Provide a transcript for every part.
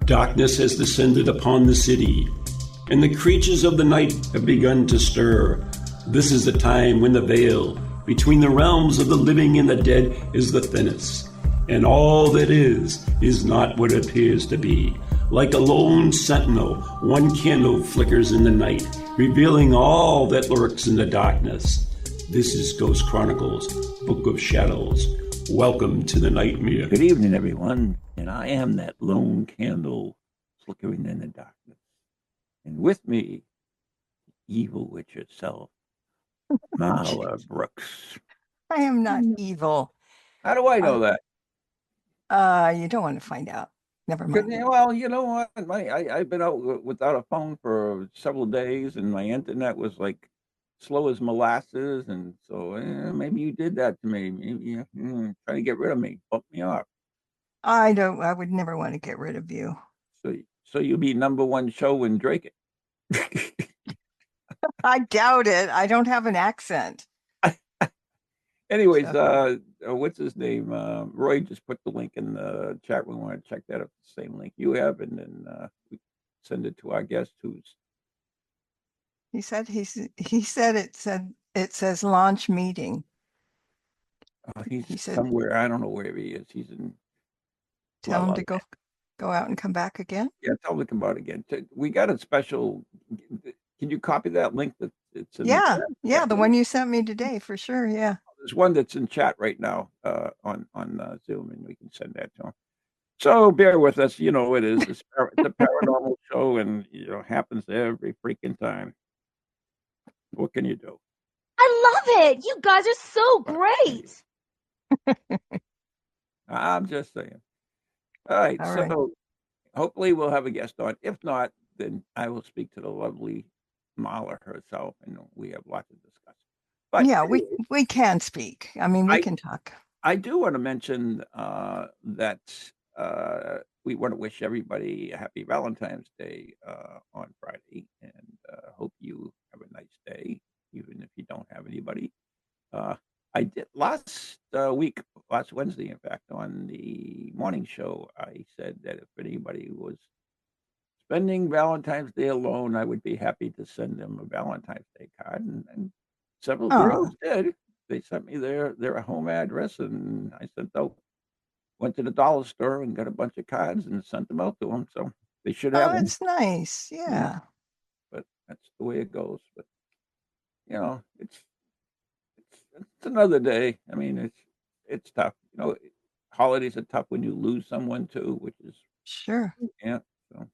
Darkness has descended upon the city, and the creatures of the night have begun to stir. This is the time when the veil between the realms of the living and the dead is the thinnest, and all that is not what it appears to be. Like a lone sentinel, one candle flickers in the night, revealing all that lurks in the darkness. This is Ghost Chronicles, Book of Shadows. Welcome to the nightmare. Good evening, everyone, and I am that lone candle flickering in the darkness. And with me, the evil witch herself, Marla Brooks. I am not evil. How do I know that? You don't want to find out. Never mind. Well, you know what? I've been out without a phone for several days, and my internet was like slow as molasses, and so maybe you did that to me. Maybe trying to get rid of me, bump me off. I would never want to get rid of you. So you'll be number one show in Drake it. I doubt it. I don't have an accent. Anyways, what's his name? Roy just put the link in the chat room. I want to check that up, the same link you have, and then we send it to our guest who's. He said it says launch meeting. He's somewhere. I don't know where he is. He's in. Tell him to go out and come back again. Yeah, tell him to come out again. We got a special. Can you copy that link that it's in? Yeah, the one you sent me today for sure. Yeah. There's one that's in chat right now on Zoom, and we can send that to him. So bear with us. You know it is. It's a paranormal show, and happens every freaking time. What can you do? I love it. You guys are so great. I'm just saying. All right. Hopefully we'll have a guest on. If not, then I will speak to the lovely Marla herself, and we have lots to discuss. But yeah, we can speak. I mean, we can talk. I do want to mention that we want to wish everybody a happy Valentine's Day on Friday, and hope you have a nice day, even if you don't have anybody. I did last Wednesday, in fact, on the morning show, I said that if anybody was spending Valentine's Day alone, I would be happy to send them a Valentine's Day card, and several girls did. They sent me their home address, and I went to the dollar store and got a bunch of cards and sent them out to them. So they should have. Oh, that's nice. Yeah. But that's the way it goes. But it's another day. I mean, it's tough. Holidays are tough when you lose someone too, which is sure. Yeah. So.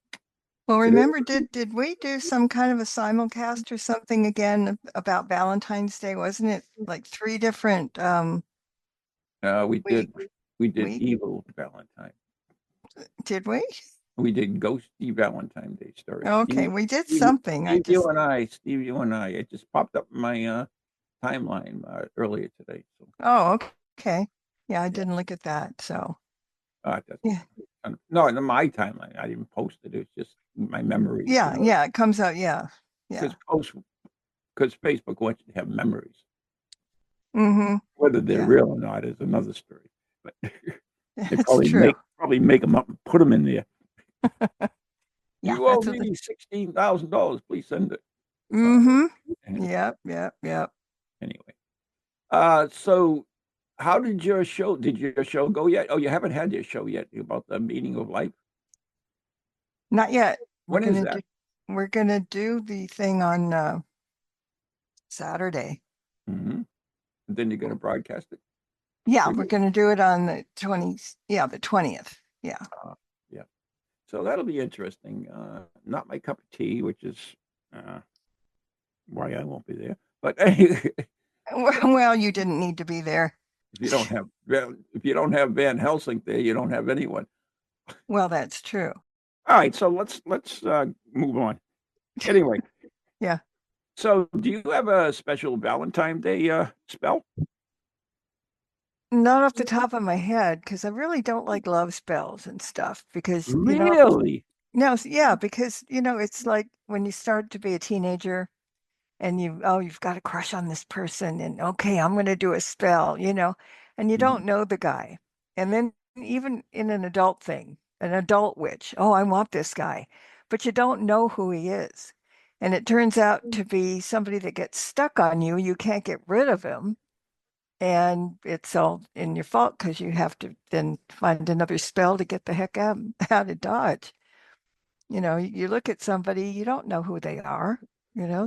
Well, remember, did we do some kind of a simulcast or something again about Valentine's Day? Wasn't it like 3 different? We did Evil Valentine. Did we? We did Ghosty Valentine Day story. Okay, we did something. Steve, you and I. It just popped up in my timeline earlier today. So. Oh, okay. Yeah, I didn't look at that. So. Yeah. No, in my timeline, I didn't post it. It's just my memories. Yeah, it comes out. Yeah. Because Facebook wants you to have memories. Mm-hmm. Whether they're real or not is another story. But they probably make them up and put them in there. You owe me $16,000. Please send it. Mm-hmm. Yep. Anyway, so how did your show go yet? Oh, you haven't had your show yet about the meaning of life? Not yet. When is that? We're going to do the thing on Saturday. Mm-hmm. And then you're going to broadcast it? Yeah, we're going to do it on the 20th. Yeah, the 20th. Yeah. Yeah. So that'll be interesting. Not my cup of tea, which is why I won't be there. But well, you didn't need to be there. If you don't have Van Helsing there, you don't have anyone. Well, that's true. All right, so let's move on. Anyway. Yeah. So, do you have a special Valentine's Day spell? Not off the top of my head, because I really don't like love spells and stuff. Because really, because it's like when you start to be a teenager, and you've got a crush on this person, and okay, I'm going to do a spell, and you don't know the guy, and then even in an adult thing, an adult witch. Oh, I want this guy, but you don't know who he is. And it turns out to be somebody that gets stuck on you. You can't get rid of him. And it's all in your fault because you have to then find another spell to get the heck out of Dodge. You look at somebody, you don't know who they are.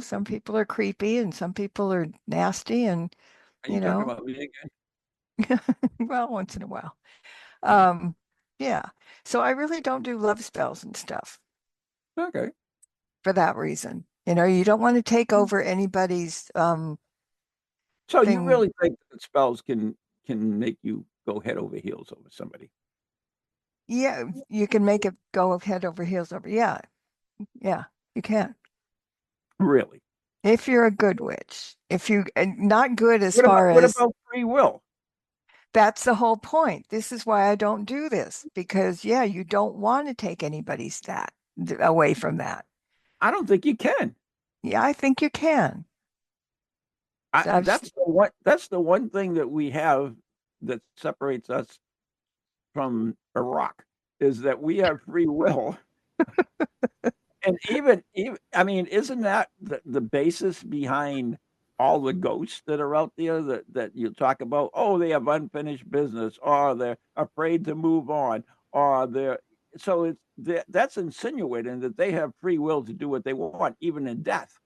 Some people are creepy and some people are nasty and, Are you talking about me again? well, once in a while. Yeah. So I really don't do love spells and stuff Okay. for that reason. You don't want to take over anybody's So you thing. really think that spells can make you go head over heels over somebody? Yeah, you can make it go of head over heels over. Yeah. Yeah, you can. Really? If you're a good witch. If you not good as What far about as free will? that's the whole point. This is why I don't do this because yeah, you don't want to take anybody's that away from that. I don't think you can. Yeah, I think you can. So That's the one thing that we have that separates us from Iraq is that we have free will. And even I mean, isn't that the basis behind all the ghosts that are out there that you talk about? Oh, they have unfinished business, or they're afraid to move on, or that's insinuating that they have free will to do what they want, even in death.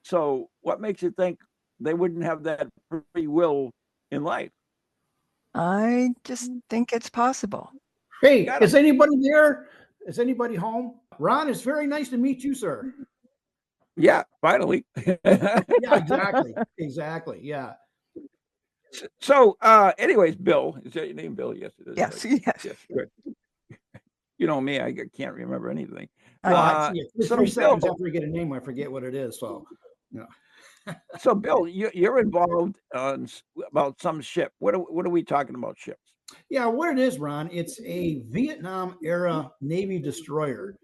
So what makes you think they wouldn't have that free will in life? I just think it's possible. Hey, Got is anybody there? Is anybody home? Ron, it's very nice to meet you, sir. Yeah, finally. Yeah, exactly. Exactly. Yeah. So, anyways, Bill, is that your name, Bill? Yes, it is. Yes, Right? yes. Yes, good. You know me, I can't remember anything. Well, actually, so 3 seconds Bill, after I get a name, I forget what it is. So, so Bill, you're involved on about some ship. What are we talking about ships? yeah, what it is, Ron, it's a Vietnam era Navy destroyer.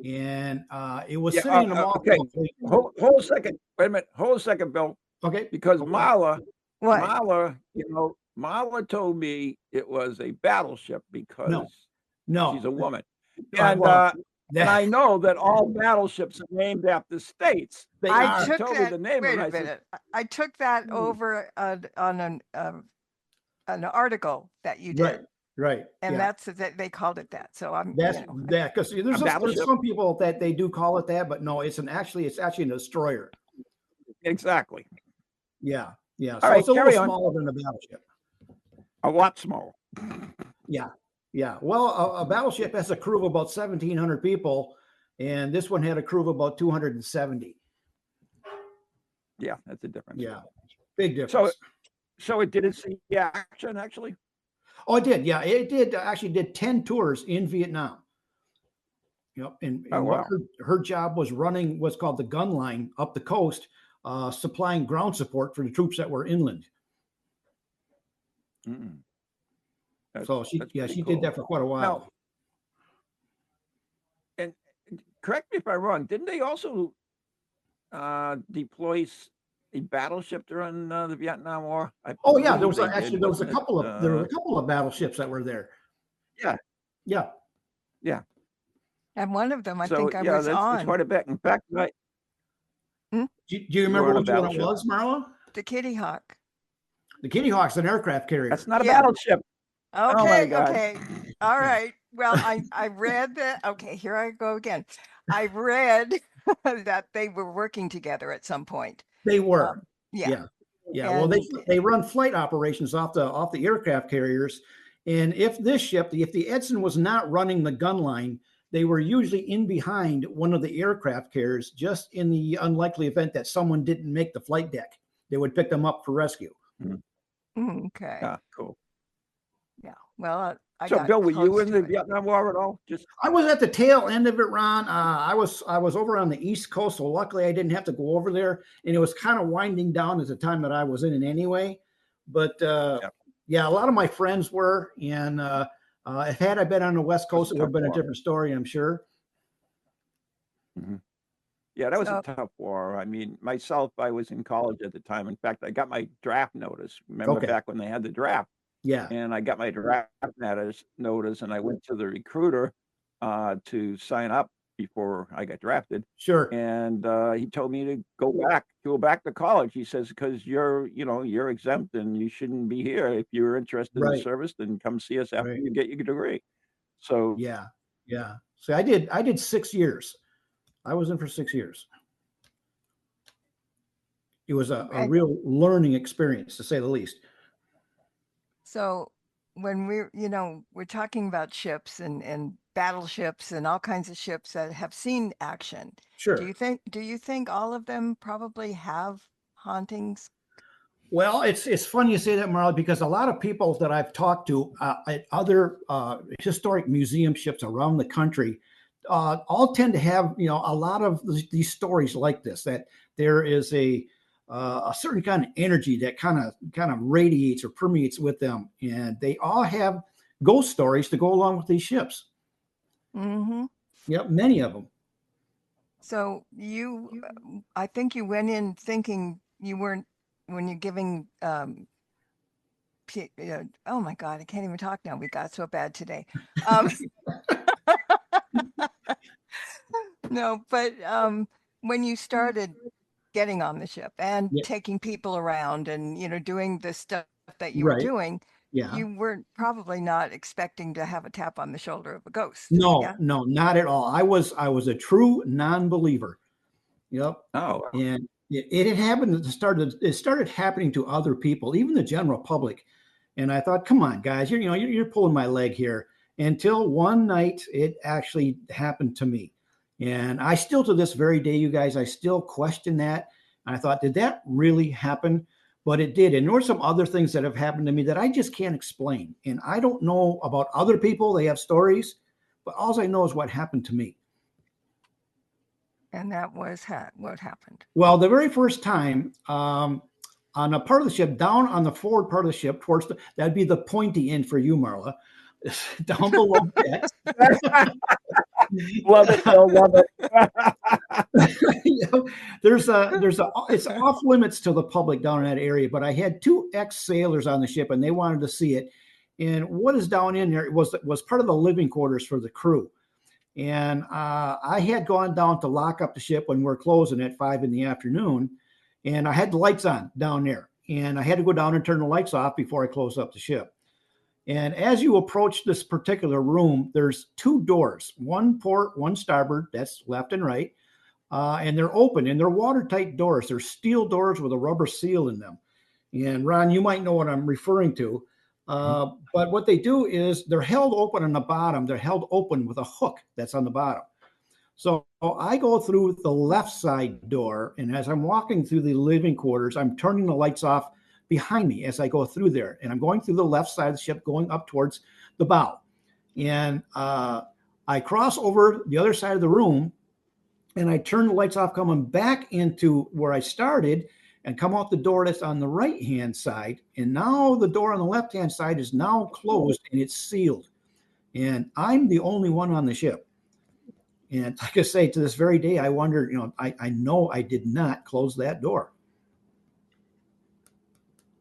And it was sitting in a okay. mothball. Hold a second. Wait a minute. Hold a second, Bill. Okay. Because Marla, What? Marla told me it was a battleship because No. she's a woman. And, and I know that all battleships are named after states. I took told that. me the name Wait of a it. minute. I took that over on an article that you did. Right. And yeah. that's that they called it that. So I'm That's that because there's some people that they do call it that, but no, it's actually a destroyer. Exactly. Yeah. Yeah. So it's a little smaller than a battleship. A lot smaller. Yeah. Yeah. Well, a battleship has a crew of about 1,700 people, and this one had a crew of about 270. Yeah, that's a difference. Yeah. Big difference. So it didn't see action actually? Oh, it did. Yeah, it did. Actually, did 10 tours in Vietnam. And what her job was running what's called the gun line up the coast, supplying ground support for the troops that were inland. So she did that for quite a while. Now, and correct me if I'm wrong. Didn't they also deploy a battleship during the Vietnam War? Yeah, there was a couple of battleships that were there. Yeah. And one of them, I think I was on. That's quite a bit. In fact, Do you remember which one it was, Marla? The Kitty Hawk. The Kitty Hawk's an aircraft carrier. That's not a battleship. Okay, okay. All right. Well, I read that. Okay, here I go again. I read that they were working together at some point. They were. Yeah. Well, they run flight operations off the aircraft carriers, and if the Edson was not running the gun line, they were usually in behind one of the aircraft carriers, just in the unlikely event that someone didn't make the flight deck. They would pick them up for rescue. Okay. Yeah, cool. Yeah. Well, so Bill, were you in the Vietnam War at all? I was at the tail end of it, Ron. I was over on the East Coast, so luckily I didn't have to go over there, and it was kind of winding down at the time that I was in it anyway. But a lot of my friends were, and had I been on the West Coast, it would have been a different story, I'm sure. Yeah, that was a tough war. I mean, myself, I was in college at the time. In fact, I got my draft notice. Remember back when they had the draft? Yeah. And I got my draft notice, and I went to the recruiter, to sign up before I got drafted. Sure. And he told me to go back to college. He says, because you're exempt and you shouldn't be here. If you're interested in Right. service, then come see us after Right. you get your degree. So Yeah. So I did 6 years. I was in for 6 years. It was a real learning experience, to say the least. So when we're talking about ships and battleships and all kinds of ships that have seen action. Sure. Do you think all of them probably have hauntings? Well, it's funny you say that, Marla, because a lot of people that I've talked to at other historic museum ships around the country all tend to have, a lot of these stories like this, that there is a certain kind of energy that kind of radiates or permeates with them, and they all have ghost stories to go along with these ships. Mm-hmm. Yep, many of them. So I think you went in thinking you weren't, when you're giving, oh my God, I can't even talk now. We got so bad today. No, but when you started getting on the ship and taking people around and, doing the stuff that you were doing, you weren't probably not expecting to have a tap on the shoulder of a ghost. No, not at all. I was a true non-believer. Yep. Oh. And it had happened at the start. It started happening to other people, even the general public. And I thought, come on, guys, you're pulling my leg here. Until one night, it actually happened to me. And I still, to this very day, you guys, I still question that. And I thought, did that really happen? But it did. And there were some other things that have happened to me that I just can't explain. And I don't know about other people. They have stories, but all I know is what happened to me. And that was what happened. Well, the very first time on a part of the ship, down on the forward part of the ship, that'd be the pointy end for you, Marla, down below decks. Love it, Phil. Love it. It's off limits to the public down in that area, but I had 2 ex-sailors on the ship, and they wanted to see it. And what is down in there was part of the living quarters for the crew. And I had gone down to lock up the ship when we're closing at 5 p.m, and I had the lights on down there, and I had to go down and turn the lights off before I closed up the ship. And as you approach this particular room, there's 2 doors, one port, one starboard, that's left and right. And they're open, and they're watertight doors. They're steel doors with a rubber seal in them. And Ron, you might know what I'm referring to. But what they do is they're held open on the bottom. They're held open with a hook that's on the bottom. So I go through the left side door, and as I'm walking through the living quarters, I'm turning the lights off behind me as I go through there. And I'm going through the left side of the ship, going up towards the bow. And I cross over the other side of the room, and I turn the lights off, coming back into where I started, and come out the door that's on the right-hand side. And now the door on the left-hand side is now closed, and it's sealed. And I'm the only one on the ship. And like I say, to this very day, I wonder, I know I did not close that door.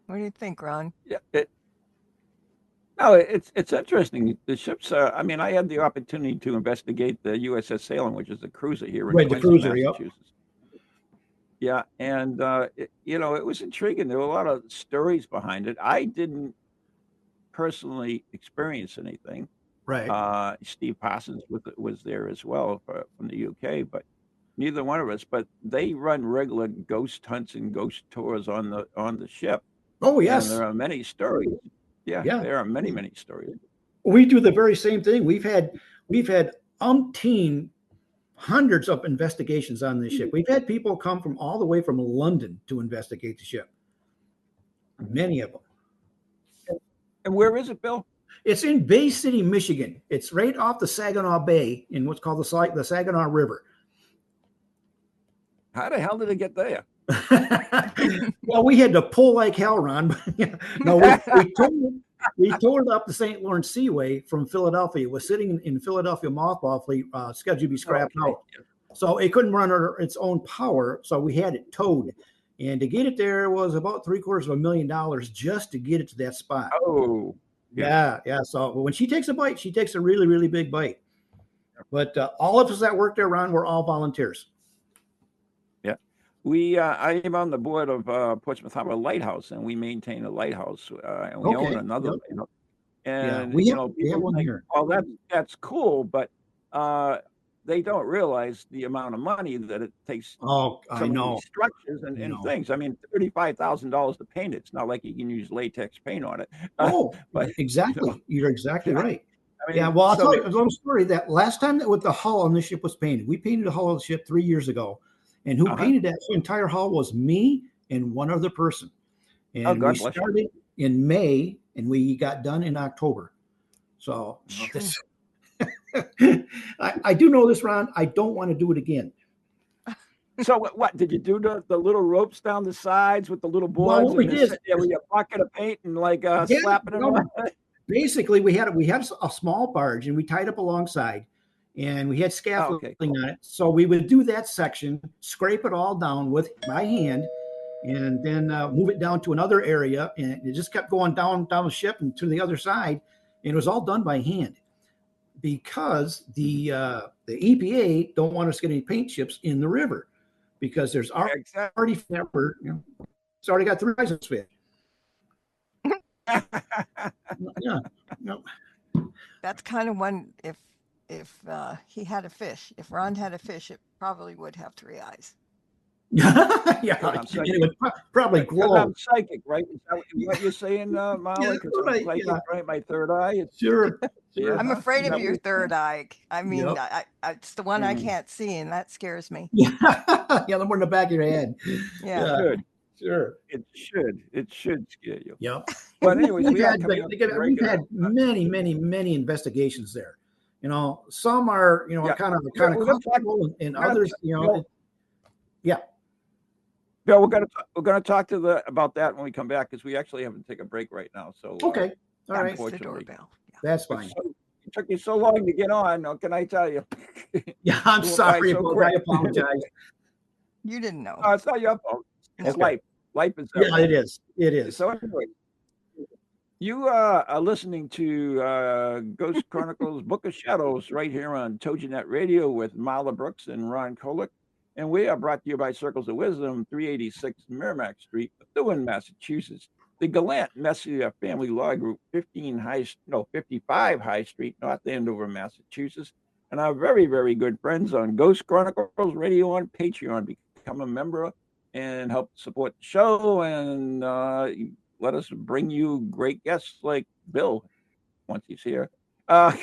What do you think, Ron? Yeah, it's interesting. The ships. I had the opportunity to investigate the USS Salem, which is a cruiser here in Quincy, Massachusetts. Yep. Yeah, and it was intriguing. There were a lot of stories behind it. I didn't personally experience anything. Right. Steve Parsons was there as well from the UK, but neither one of us. But they run regular ghost hunts and ghost tours on the ship. Oh yes, and there are many stories. Yeah, there are many stories. We do the very same thing. We've had hundreds of investigations on this ship. We've had people come from all the way from London to investigate the ship. Many of them. And where is it, Bill? It's in Bay City, Michigan. It's right off the Saginaw Bay in what's called the Saginaw River. How the hell did it get there? Well, we had to pull like hell, Ron. No, we towed up the St. Lawrence Seaway from Philadelphia. It was sitting in Philadelphia mothball fleet, scheduled to be scrapped out. So it couldn't run under its own power, so we had it towed. And to get it there was about $750,000 just to get it to that spot. Oh, yeah. So when she takes a bite, she takes a really, really big bite. But all of us that worked there, Ron, were all volunteers. Yeah. I am on the board of Portsmouth Harbor Lighthouse, and we maintain a lighthouse, and we own another lighthouse. And we have people one think, here. well, that's cool, but they don't realize the amount of money that it takes. Oh, I know. These structures and things. I mean, $35,000 to paint it. It's not like you can use latex paint on it. But exactly. You're exactly right. I mean, Well, I'll tell you a little story. That last time that with the hull on this ship was painted, we painted the hull of the ship 3 years ago. And who painted that entire hull was me and one other person. And we started in May and we got done in October. So I do know this, Ron. I don't want to do it again. So what did you do? The little ropes down the sides with the little boards? Well, we did. With a bucket of paint and slapping it on. Basically, we had a small barge and we tied up alongside, and we had scaffolding on it. So we would do that section, scrape it all down with my hand, and then move it down to another area, and it just kept going down the ship and to the other side, and it was all done by hand because the EPA don't want us to get any paint ships in the river because there's already it's already got 3 eyes on its fish. Yeah. That's kind of one. If he had a fish, if Ron had a fish, it probably would have 3 eyes. Yeah, it would probably glow. I'm psychic, right? Is that what you're saying, Molly? Because I'm psychic, right? My third eye. Sure. I'm afraid of your third eye. I mean, it's the one I can't see, and that scares me. Yeah, the one in the back of your head. Yeah. Sure. It should scare you. Yep. But anyways, we've had many investigations there. Some are kind of comfortable, and others, yeah. Bill, we're gonna talk about that when we come back because we actually have to take a break right now. So okay, all right. The doorbell. That's fine. It took you so long to get on. Can I tell you? Yeah, I'm sorry. I apologize. You didn't know. No, it's not your fault. It's life. Life is. Yeah, it is. It is. So anyway, you are listening to Ghost Chronicles Book of Shadows right here on TogiNet Radio with Marla Brooks and Ron Kolick. And we are brought to you by Circles of Wisdom, 386 Merrimack Street, Methuen, Massachusetts. The Gallant Messier Family Law Group, 55 High Street, North Andover, Massachusetts. And our very, very good friends on Ghost Chronicles Radio on Patreon. Become a member and help support the show and let us bring you great guests like Bill once he's here. But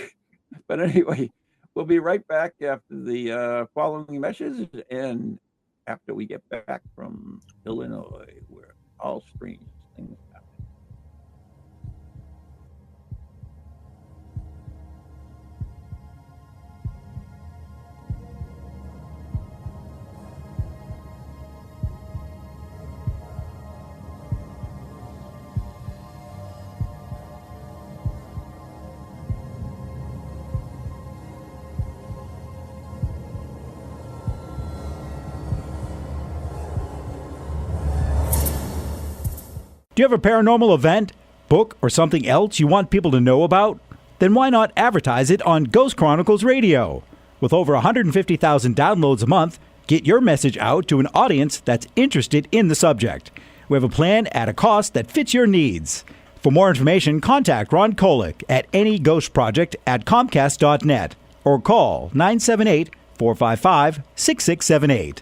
anyway, we'll be right back after the following messages and after we get back from Illinois, where all strange things happen. Do you have a paranormal event, book, or something else you want people to know about? Then why not advertise it on Ghost Chronicles Radio? With over 150,000 downloads a month, get your message out to an audience that's interested in the subject. We have a plan at a cost that fits your needs. For more information, contact Ron Kolick at anyghostproject@comcast.net or call 978-455-6678.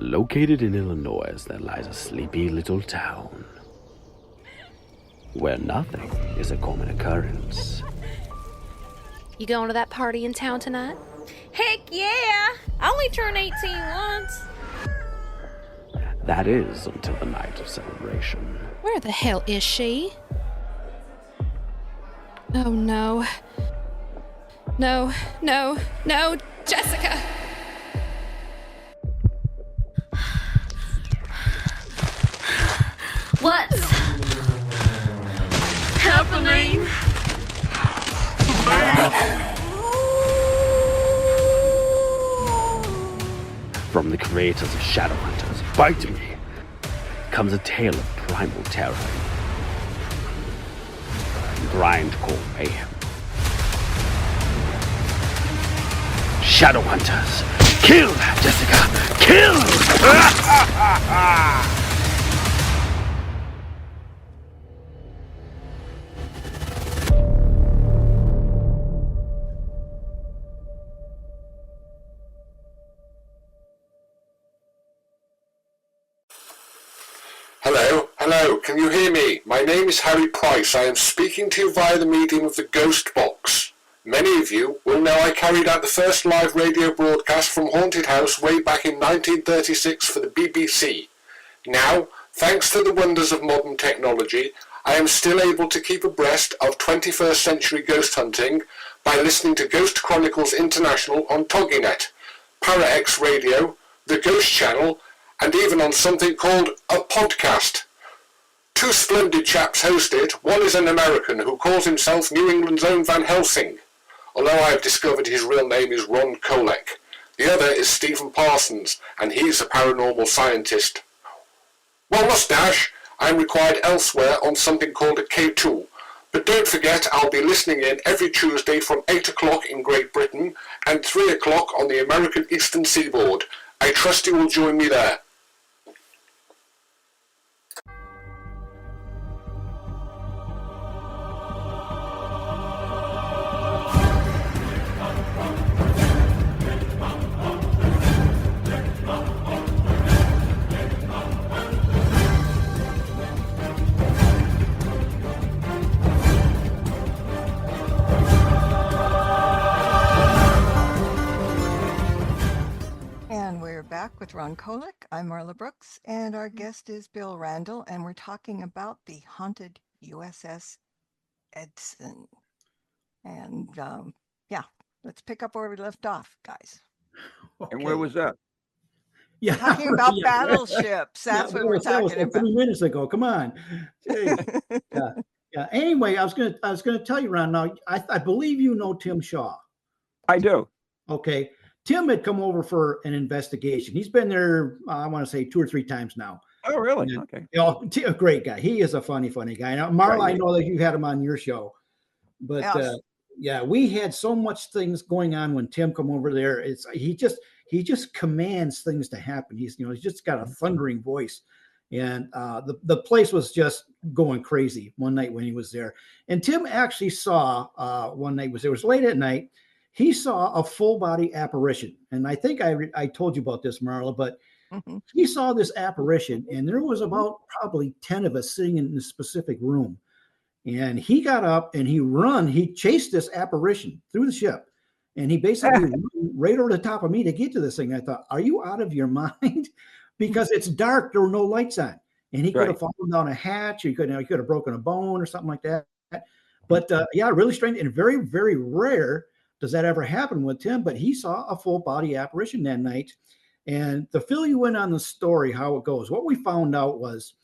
Located in Illinois, there lies a sleepy little town where nothing is a common occurrence. You going to that party in town tonight? Heck yeah! I only turned 18 once. That is until the night of celebration. Where the hell is she? Oh no. No, Jessica! What's happening? From the creators of Shadowhunters, Bite Me, comes a tale of primal terror. grindcore mayhem. Shadow Hunters, kill, Jessica, kill! Hello, can you hear me? My name is Harry Price. I am speaking to you via the medium of the Ghost Box. Many of you will know I carried out the first live radio broadcast from Haunted House way back in 1936 for the BBC. Now, thanks to the wonders of modern technology, I am still able to keep abreast of 21st century ghost hunting by listening to Ghost Chronicles International on TogiNet, ParaX Radio, the Ghost Channel, and even on something called a podcast. Two splendid chaps host it. One is an American who calls himself New England's own Van Helsing, although I have discovered his real name is Ron Kolek. The other is Stephen Parsons, and he's a paranormal scientist. Well, mustache, I'm required elsewhere on something called a K2. But don't forget, I'll be listening in every Tuesday from 8 o'clock in Great Britain and 3 o'clock on the American Eastern Seaboard. I trust you will join me there. Back with Ron Kolek. I'm Marla Brooks, and our guest is Bill Randall, and we're talking about the haunted USS Edson. And let's pick up where we left off, guys. Okay. And where was that? Yeah, talking about battleships. That's what we're talking about. 3 minutes ago. Come on. Yeah. Anyway, I was gonna tell you, Ron. Now, I believe you know Tim Shaw. I do. Okay. Tim had come over for an investigation. He's been there, I want to say 2 or 3 times now. Oh, really? And, okay. A great guy. He is a funny guy. Now, Marla, I know that you had him on your show, but we had so much things going on when Tim come over there. He just commands things to happen. He's just got a thundering voice, and the place was just going crazy one night when he was there. And Tim actually saw one night it was late at night. He saw a full body apparition. And I think I told you about this, Marla, but he saw this apparition, and there was about probably 10 of us sitting in this specific room. And he got up and he chased this apparition through the ship. And he basically ran right over the top of me to get to this thing. I thought, are you out of your mind? Because it's dark, there were no lights on. And he could have fallen down a hatch, he could have broken a bone or something like that. But really strange and very, very rare does that ever happen with Tim, but he saw a full body apparition that night. And to fill you in on the story, how it goes, what we found out was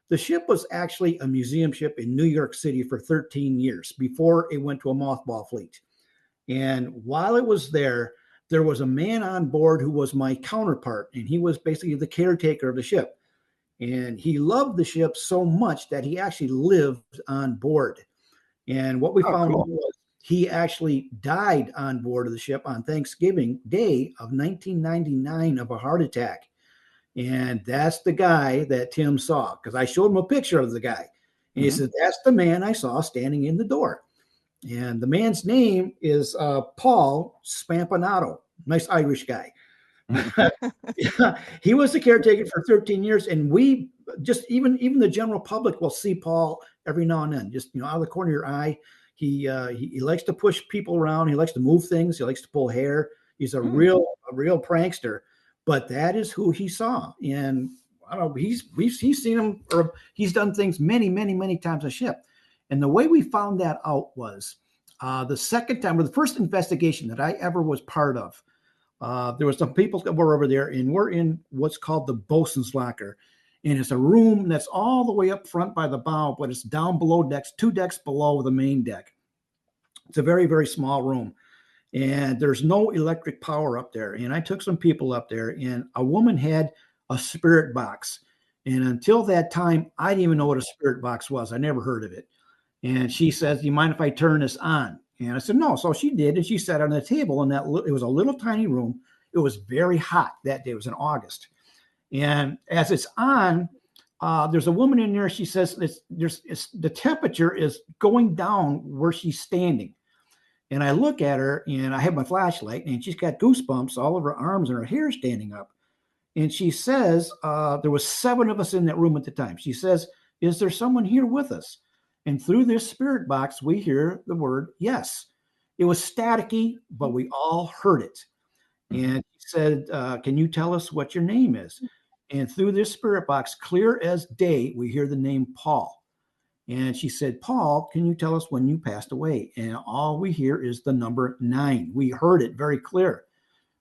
the ship was actually a museum ship in New York City for 13 years before it went to a mothball fleet. And while it was there was a man on board who was my counterpart, and he was basically the caretaker of the ship. And he loved the ship so much that he actually lived on board. And what we found out was he actually died on board of the ship on Thanksgiving Day of 1999 of a heart attack. And that's the guy that Tim saw, because I showed him a picture of the guy. And he said, that's the man I saw standing in the door. And the man's name is Paul Spampanato, nice Irish guy. He was the caretaker for 13 years. And we just, even the general public will see Paul every now and then, just, out of the corner of your eye. He likes to push people around. He likes to move things. He likes to pull hair. He's a real prankster, but that is who he saw. And I don't know, he's seen him, or he's done things many, many, many times on ship. And the way we found that out was the second time, or the first investigation that I ever was part of. There was some people that were over there, and we're in what's called the bosun's locker. And it's a room that's all the way up front by the bow, but it's down below decks, 2 decks below the main deck. It's a very, very small room. And there's no electric power up there. And I took some people up there, and a woman had a spirit box. And until that time, I didn't even know what a spirit box was. I never heard of it. And she says, "Do you mind if I turn this on?" And I said, "No." So she did, and she sat on the table in that. It was a little tiny room. It was very hot that day. It was in August, and as it's on, there's a woman in there. She says, the temperature is going down where she's standing." And I look at her, and I have my flashlight, and she's got goosebumps all over her arms, and her hair standing up. And she says, there was 7 of us in that room at the time. She says, "Is there someone here with us?" And through this spirit box, we hear the word yes. It was staticky, but we all heard it. And she said, "Can you tell us what your name is?" And through this spirit box, clear as day, we hear the name Paul. And she said, "Paul, can you tell us when you passed away?" And all we hear is the number 9. We heard it very clear.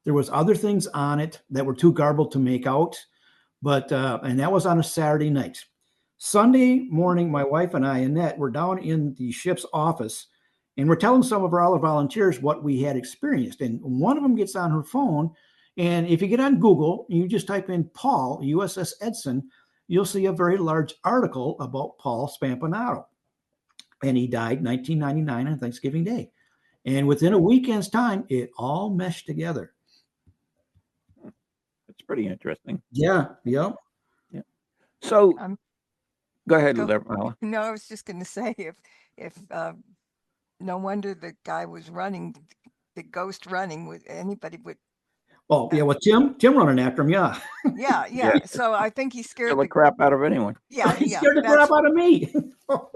There was other things on it that were too garbled to make out, but and that was on a Saturday night. Sunday morning, my wife and I, Annette, were down in the ship's office, and we're telling some of our other volunteers what we had experienced. And one of them gets on her phone, and if you get on Google, you just type in Paul, USS Edson, you'll see a very large article about Paul Spampanato. And he died 1999 on Thanksgiving Day. And within a weekend's time, it all meshed together. It's pretty interesting. Yeah. Yeah. So go ahead, Marla. No, I was just going to say, if no wonder the guy was running, the ghost running, with anybody would. Oh yeah, well Tim running after him, yeah. Yeah. So I think he scared the crap out of anyone. Yeah, he scared the crap out of me.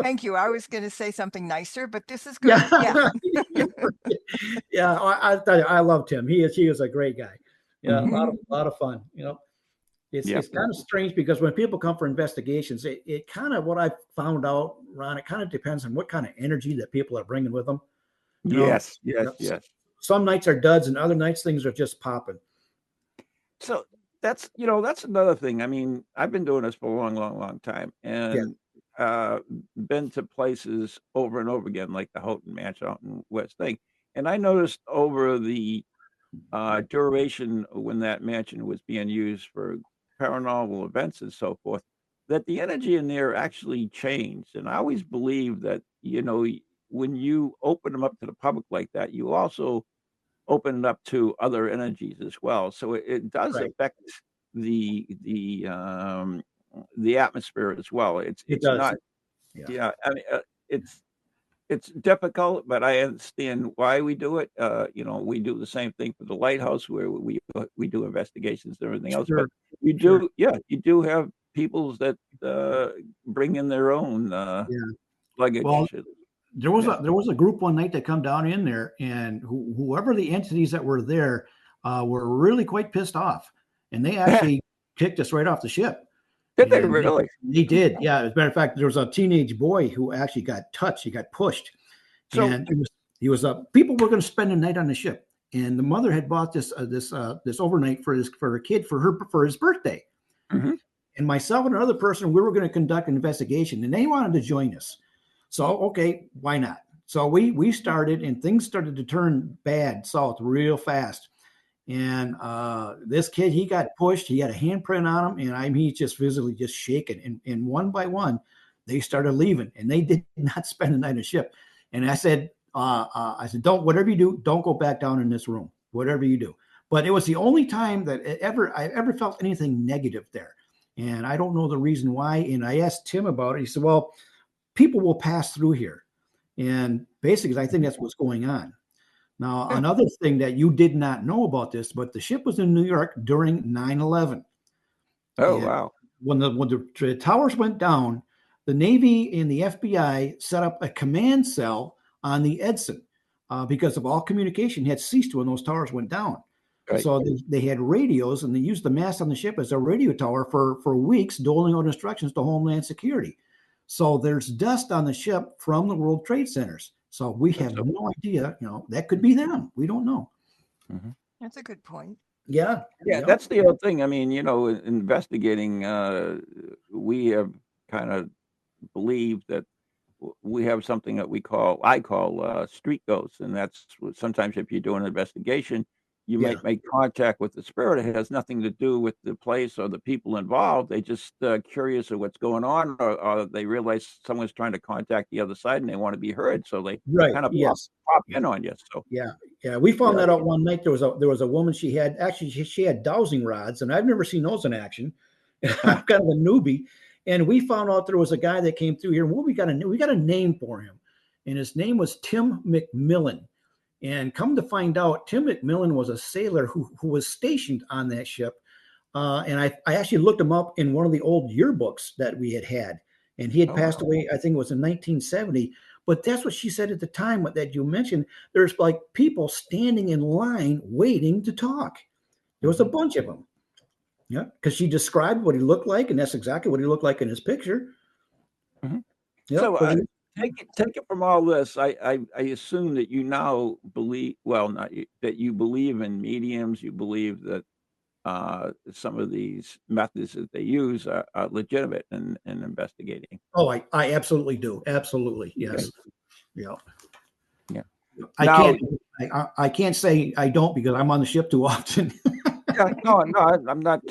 Thank you. I was going to say something nicer, but this is good. Yeah. I tell you, I love Tim. He is a great guy. Yeah, a lot of fun. It's kind of strange because when people come for investigations, it kind of, what I found out, Ron, it kind of depends on what kind of energy that people are bringing with them. Yes. Some nights are duds, and other nights things are just popping. So that's another thing. I mean, I've been doing this for a long time, and been to places over and over again, like the Houghton Mansion out in West Thing. And I noticed over the duration when that mansion was being used for paranormal events and so forth, that the energy in there actually changed. And I always believe that, when you open them up to the public like that, you also open it up to other energies as well. So it does affect the atmosphere as well. It's not. Yeah. I mean, it's difficult, but I understand why we do it. We do the same thing for the lighthouse where we do investigations and everything else. But you do have people that bring in their own luggage. Well, there was a group one night that come down in there, and whoever the entities that were there were really quite pissed off, and they actually kicked us right off the ship. Did they really? They did, yeah. As a matter of fact, there was a teenage boy who actually got touched. He got pushed. So and he was people were going to spend the night on the ship, and the mother had bought this overnight for a kid for his birthday. Mm-hmm. And myself and another person, we were going to conduct an investigation, and they wanted to join us. So okay, why not? So we started, and things started to turn bad south real fast. And this kid, he got pushed. He had a handprint on him, and he's just visibly just shaking. And one by one, they started leaving, and they did not spend the night on the ship. And I said, don't, whatever you do, don't go back down in this room. Whatever you do. But it was the only time that I ever felt anything negative there, and I don't know the reason why. And I asked Tim about it. He said, "Well, people will pass through here," and basically, I think that's what's going on. Now, another thing that you did not know about this, but the ship was in New York during 9/11. Oh, and wow. When the towers went down, the Navy and the FBI set up a command cell on the Edson because of all communication had ceased when those towers went down. Right. So they had radios, and they used the mast on the ship as a radio tower for weeks, doling out instructions to Homeland Security. So there's dust on the ship from the World Trade Centers. So we have no idea, that could be them. We don't know. Mm-hmm. That's a good point. Yeah. That's the other thing. I mean, investigating, we have kind of believed that we have something that I call street ghosts. And that's sometimes if you do an investigation, you might make contact with the spirit. It has nothing to do with the place or the people involved. They just curious of what's going on, or they realize someone's trying to contact the other side and they want to be heard. So they kind of pop in on you. So yeah. We found that out one night. There was a woman. She had dowsing rods, and I've never seen those in action. I'm kind of a newbie, and we found out there was a guy that came through here. And we got a name for him, and his name was Tim McMillan. And come to find out, Tim McMillan was a sailor who was stationed on that ship. And I actually looked him up in one of the old yearbooks that we had. And he had passed away, I think it was in 1970. But that's what she said at the time that you mentioned. There's like people standing in line waiting to talk. There was a bunch of them. Yeah, because she described what he looked like, and that's exactly what he looked like in his picture. Mm-hmm. Yep. So take it from all this. I assume that you now believe, that you believe in mediums. You believe that some of these methods that they use are legitimate in investigating. Oh, I absolutely do. Absolutely, yes. Okay. Yeah. I can't say I don't because I'm on the ship too often. No, I'm not.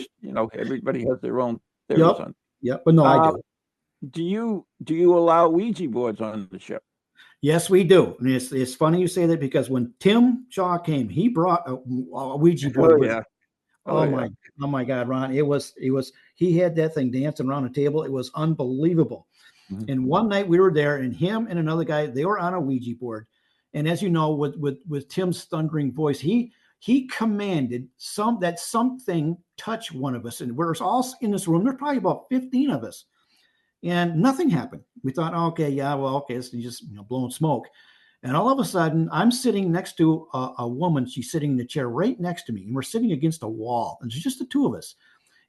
Everybody has their own theories on. Yep, but no, I do. Do you allow Ouija boards on the ship? Yes, we do. And it's funny you say that because when Tim Shaw came, he brought a Ouija board. Oh my God, Ron! It was. He had that thing dancing around the table. It was unbelievable. Mm-hmm. And one night we were there, and him and another guy, they were on a Ouija board. And as you know, with Tim's thundering voice, he commanded that something touch one of us, and we're all in this room. There's probably about 15 of us. And nothing happened. We thought, it's just blowing smoke. And all of a sudden, I'm sitting next to a woman. She's sitting in the chair right next to me, and we're sitting against a wall. And it's just the two of us.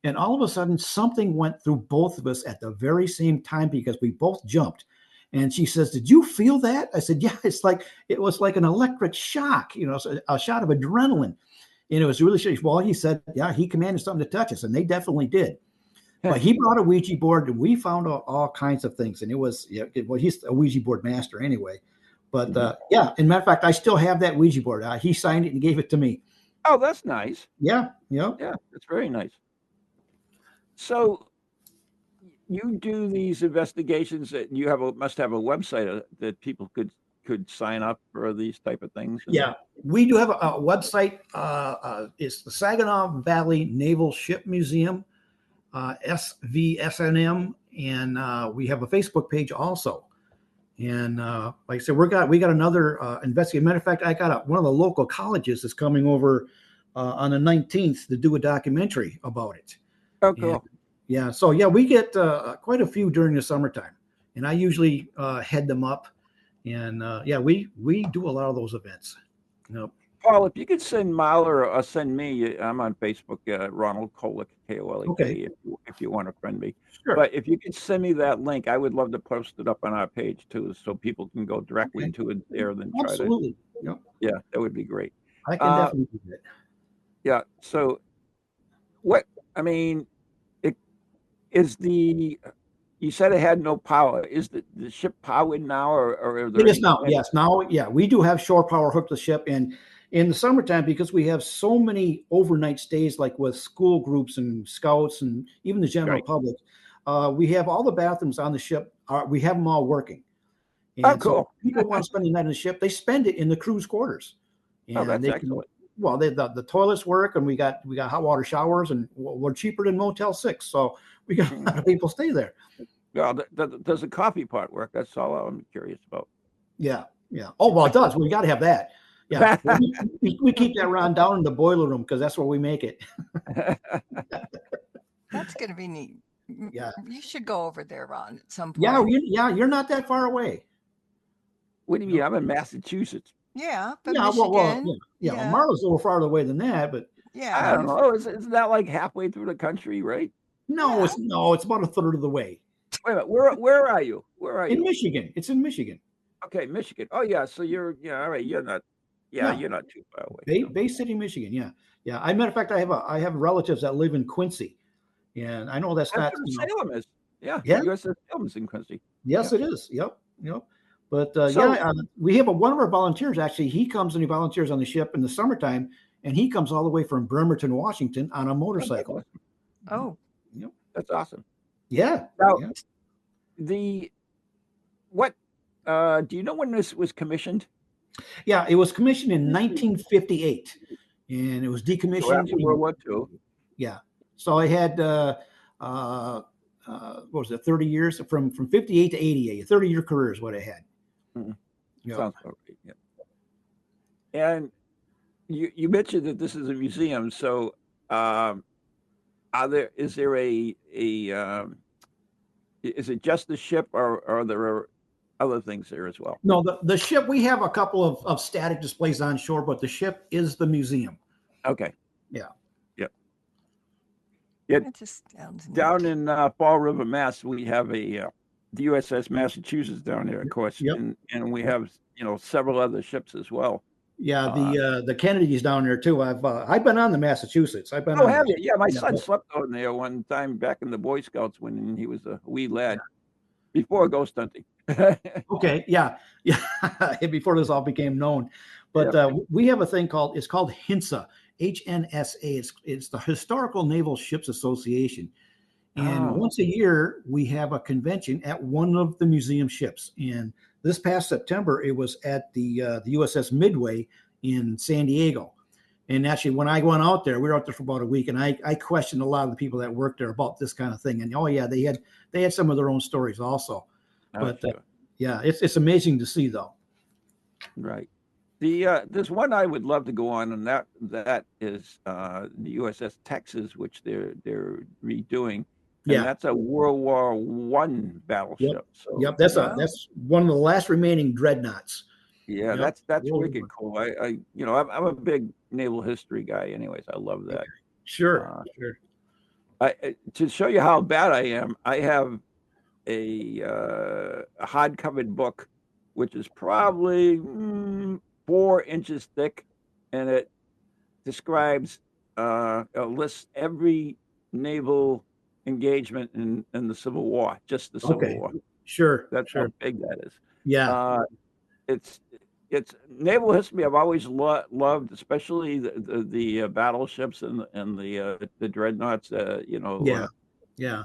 And all of a sudden, something went through both of us at the very same time because we both jumped. And she says, "Did you feel that?" I said, "Yeah." It was like an electric shock, a shot of adrenaline. And it was really. Well, he said, "Yeah, he commanded something to touch us," and they definitely did. But he brought a Ouija board, and we found out all kinds of things. And it was, he's a Ouija board master anyway. But as a matter of fact, I still have that Ouija board. He signed it and gave it to me. Oh, that's nice. Yeah. That's very nice. So you do these investigations, that you must have a website that people could sign up for these type of things. Yeah, we do have a website. It's the Saginaw Valley Naval Ship Museum. SVSNM, and we have a Facebook page also. And like I said, we got another investigator. Matter of fact, I got one of the local colleges is coming over on the 19th to do a documentary about it. Oh, cool. And, we get quite a few during the summertime, and I usually head them up. And we do a lot of those events. Paul, if you could send Mahler or send me, I'm on Facebook, Ronald Kolick, K-O-L-E-K, okay. if you want to friend me. Sure. But if you could send me that link, I would love to post it up on our page too, so people can go directly to it there than try to. Absolutely. Yeah, that would be great. I can definitely do that. Yeah. So, you said it had no power. Is the ship powered now, or it is now? Yes, now. Yeah, we do have shore power hooked to the ship, and in the summertime, because we have so many overnight stays, like with school groups and scouts and even the general public, we have all the bathrooms on the ship. We have them all working. And cool. So people want to spend the night on the ship, they spend it in the crew's quarters. And that's excellent. The toilets work, and we got hot water showers, and we're cheaper than Motel 6. So we got a lot of people stay there. Yeah, does the coffee pot work? That's all I'm curious about. Yeah. Oh, well, it does. We got to have that. Yeah, we keep that Ron down in the boiler room because that's where we make it. That's going to be neat. Yeah, you should go over there, Ron, at some point. Yeah, you're not that far away. What do you mean? I'm in Massachusetts. Yeah, but Michigan. Well, Marla's a little farther away than that, but yeah, I don't know. Isn't that like halfway through the country, right? No, it's about a third of the way. Wait a minute. Where are you? In Michigan. It's in Michigan. Okay, Michigan. Oh yeah, so you're all right. You're not. Yeah, you're not too far away. Bay City, Michigan. Yeah. Matter of fact, I have relatives that live in Quincy, and I know that's not. Salem is. Yeah. USS Salem is in Quincy. Yes, it is. Yep. But we have one of our volunteers. Actually, he comes and he volunteers on the ship in the summertime, and he comes all the way from Bremerton, Washington, on a motorcycle. Oh, Yep. That's awesome. Yeah. Now, yeah. Do you know when this was commissioned? Yeah, it was commissioned in 1958, and it was decommissioned. So after World War II. Yeah. So I had what was it, 30 years from 58 to 88. A 30-year career is what I had. Mm-hmm. Yep. Sounds about right. Yeah. And you mentioned that this is a museum. So, is there is it just the ship, or are there other things there as well? No, the ship, we have a couple of static displays on shore, but the ship is the museum. Okay. Yeah. Yep. it just sounds Down neat. in Fall River, Mass, we have the USS Massachusetts down there, of course, Yep. and we have several other ships as well. Yeah, the Kennedys down there too. I've been on the Massachusetts. I've been. Oh, on have the, you? Yeah, my son slept on there one time back in the Boy Scouts when he was a wee lad, before ghost hunting. Okay, yeah. Before this all became known, but we have a thing called HNSA, HNSA. It's the Historical Naval Ships Association, and once a year we have a convention at one of the museum ships. And this past September, it was at the USS Midway in San Diego. And actually, when I went out there, we were out there for about a week, and I questioned a lot of the people that worked there about this kind of thing. And they had some of their own stories also. But sure. yeah, it's amazing to see though. Right. There's one I would love to go on, and that is the USS Texas, which they're redoing. And that's a World War I battleship. Yep. So Yep, that's one of the last remaining dreadnoughts. Yeah, Yep. that's wicked cool. I'm a big naval history guy. Anyways, I love that. Sure. To show you how bad I am, I have a hard-covered book, which is probably 4 inches thick, and it describes lists every naval engagement in the Civil War, just the Civil War. Sure. That's how big that is. Yeah. It's naval history I've always loved, especially the battleships and the dreadnoughts. Yeah.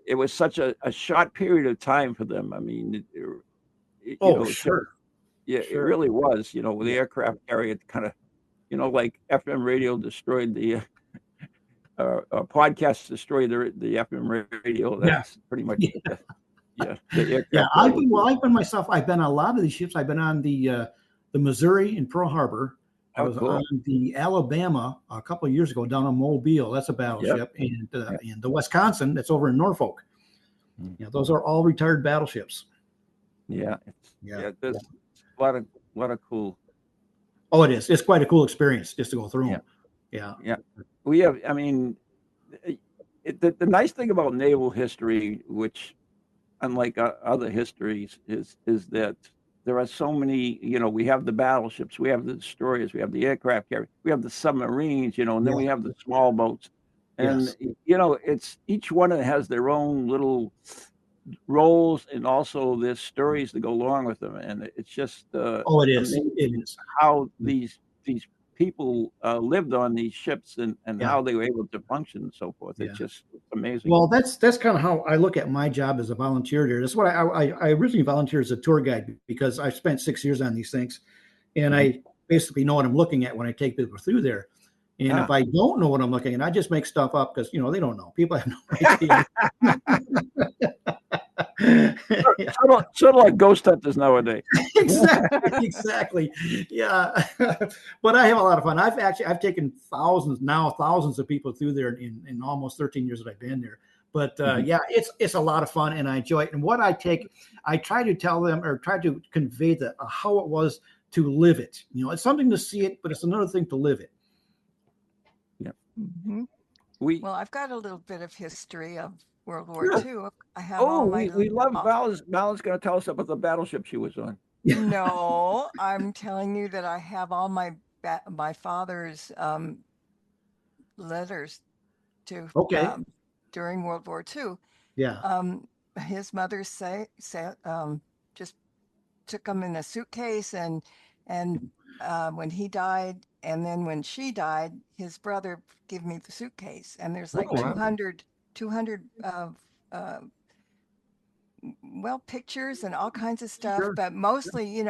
It was such a short period of time for them. I mean, sure. Yeah, it really was. With the aircraft carrier, kind of, like FM radio destroyed the podcast destroyed the FM radio. That's pretty much the aircraft. I've been myself. I've been on a lot of these ships. I've been on the Missouri in Pearl Harbor. I was on the Alabama a couple of years ago down in Mobile. That's a battleship, and the Wisconsin that's over in Norfolk. Those are all retired battleships. There's a lot of cool. Oh, it is. It's quite a cool experience just to go through them. Yeah. We have. I mean, the nice thing about naval history, which unlike other histories, is that there are so many. We have the battleships, we have the destroyers, we have the aircraft carriers, we have the submarines. And then we have the small boats, and it's each one has their own little roles and also there's stories to go along with them, and it's just it is how these people lived on these ships and how they were able to function and so forth. It's just amazing. Well, that's kind of how I look at my job as a volunteer there. That's what I originally volunteered as a tour guide because I spent 6 years on these things, and I basically know what I'm looking at when I take people through there. And if I don't know what I'm looking at, I just make stuff up because they don't know. People have no idea. Sort of like ghost hunters nowadays. Exactly. Yeah. But I have a lot of fun. I've taken thousands of people through there in almost 13 years that I've been there. But it's a lot of fun and I enjoy it. And what I try to tell them or try to convey how it was to live it. It's something to see it, but it's another thing to live it. Yeah. Mm-hmm. Well, I've got a little bit of history of World War II. I have we love Val's going to tell us about the battleship she was on. No, I'm telling you that I have all my father's letters to during World War II. Yeah. His mother just took them in a suitcase and when he died, and then when she died, his brother gave me the suitcase, and there's like Oh, wow. 200 well, pictures and all kinds of stuff, Sure. but mostly,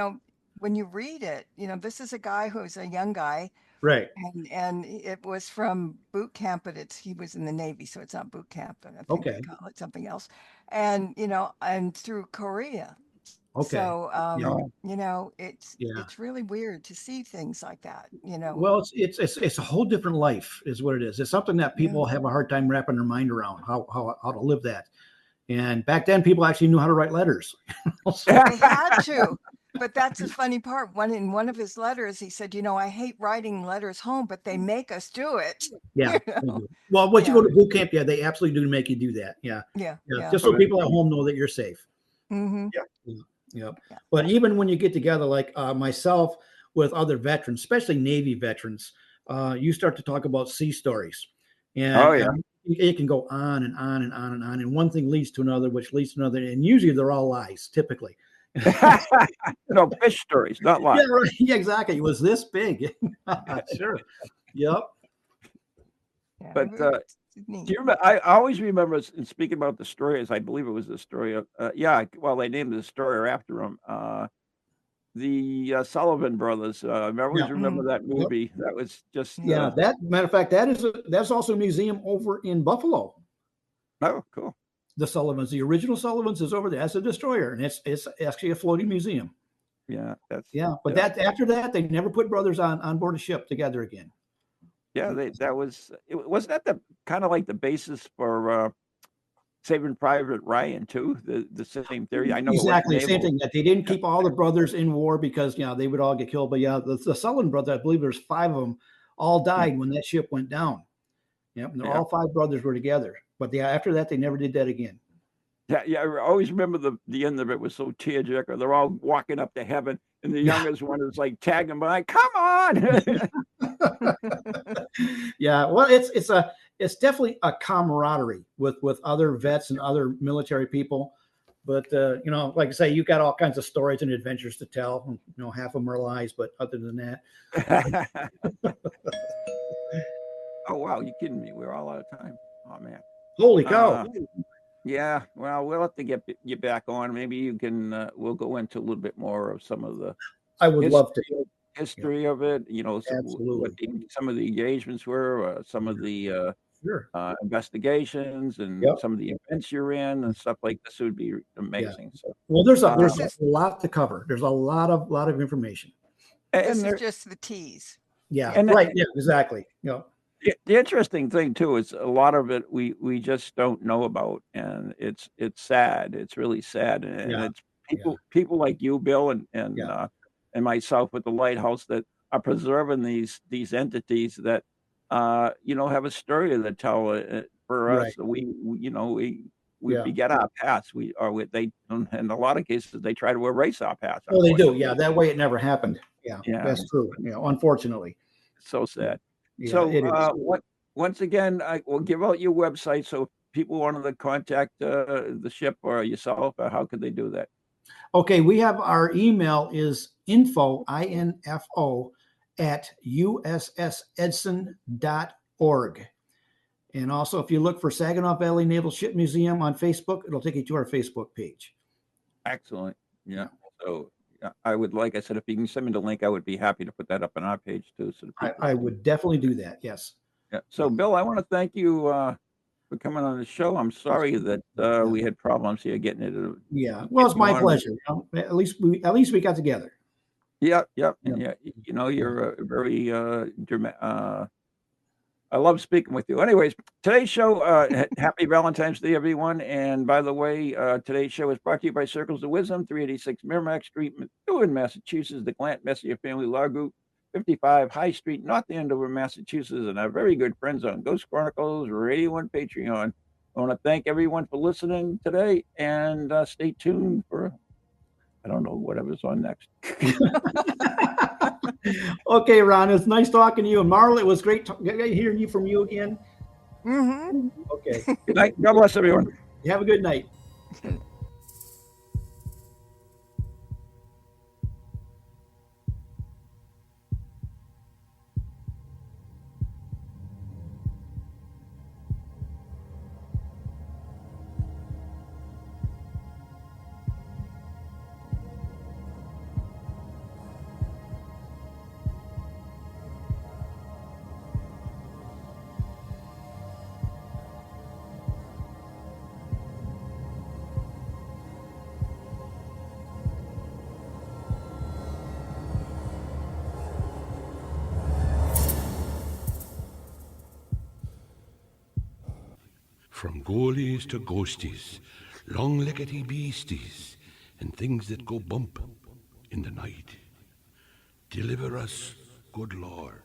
when you read it, this is a guy who's a young guy, Right. and it was from boot camp, but he was in the Navy, so it's not boot camp, but I think Okay. they call it something else. And and through Korea. Okay. So Yeah. it's really weird to see things like that, Well, it's a whole different life, is what it is. It's something that people have a hard time wrapping their mind around how to live that. And back then, people actually knew how to write letters. They had to. But that's the funny part. In one of his letters, he said, I hate writing letters home, but they make us do it. Yeah. Well, once you go to boot camp, they absolutely do make you do that. Yeah. Yeah. Just so people at home know that you're safe. Mm-hmm. Yeah. But even when you get together, like myself with other veterans, especially Navy veterans, you start to talk about sea stories. And it can go on and on and on and on. And one thing leads to another, which leads to another. And usually they're all lies, typically. Fish stories, not lies. Yeah, right. Yeah, exactly. It was this big. Sure. Yep. But do you remember? I always remember, and speaking about the stories, I believe it was the story of, they named the destroyer after him. The Sullivan Brothers. I always remember that movie. That was just that matter of fact, that's also a museum over in Buffalo. Oh, cool. The Sullivans, the original Sullivans, is over there as a destroyer, and it's actually a floating museum. Yeah, but after that, they never put brothers on board a ship together again. Yeah, wasn't that the kind of like the basis for Saving Private Ryan too? The same theory. I know exactly the same thing, that they didn't keep all the brothers in war because they would all get killed. But the Sullivan brothers, I believe there's 5 of them, all died when that ship went down. Yep, all 5 brothers were together. But after that, they never did that again. Yeah. I always remember the end of it was so tearjerker. They're all walking up to heaven, and the youngest one is like tagging by. Come on! Yeah, well, it's definitely a camaraderie with other vets and other military people. But like I say, you got all kinds of stories and adventures to tell. Half of them are lies, but other than that. Oh wow, you kidding me? We're all out of time. Oh man. Holy cow. Yeah, well, we'll have to get you back on. Maybe you can. We'll go into a little bit more of some of the. I would love to. History of it. Absolutely. What some of the engagements were, some of the investigations, and some of the events you're in, and stuff like this would be amazing. So, well, there's a lot to cover. There's a lot of information. This is just the tease. Yeah, right. Yeah, exactly. The interesting thing too is a lot of it we just don't know about, and it's sad. It's really sad, and it's people like you, Bill, and myself with the lighthouse that are preserving these entities that have a story to tell for us. We forget our past. They in a lot of cases they try to erase our past. Oh, they do. Yeah, that way it never happened. Yeah, that's true. Unfortunately. So sad. Yeah, so once again, I will give out your website. So if people wanted to contact the ship or yourself, how could they do that? Okay, we have our email is info at USSEdson.org. And also, if you look for Saginaw Valley Naval Ship Museum on Facebook, it'll take you to our Facebook page. Excellent. Yeah. So I would, like I said, if you can send me the link, I would be happy to put that up on our page too. So I would definitely do that. Yes. Yeah. So, Bill, I want to thank you for coming on the show. I'm sorry that we had problems here getting it. Yeah. Well, it's my pleasure. At least we got together. Yep. And you're a very I love speaking with you. Anyways, today's show, happy Valentine's Day, everyone. And by the way, today's show is brought to you by Circles of Wisdom, 386 Merrimack Street, Methuen, Massachusetts, the Glant Messier Family Law Group, 55 High Street, North Andover, Massachusetts, and our very good friends on Ghost Chronicles, Radio, and Patreon. I want to thank everyone for listening today, and stay tuned for, I don't know, whatever's on next. Okay, Ron, it's nice talking to you. And Marla, it was great hearing from you again. Mm-hmm. Okay. Good night. God bless everyone. Have a good night. From goalies to ghosties, long-leggedy beasties, and things that go bump in the night. Deliver us, good Lord.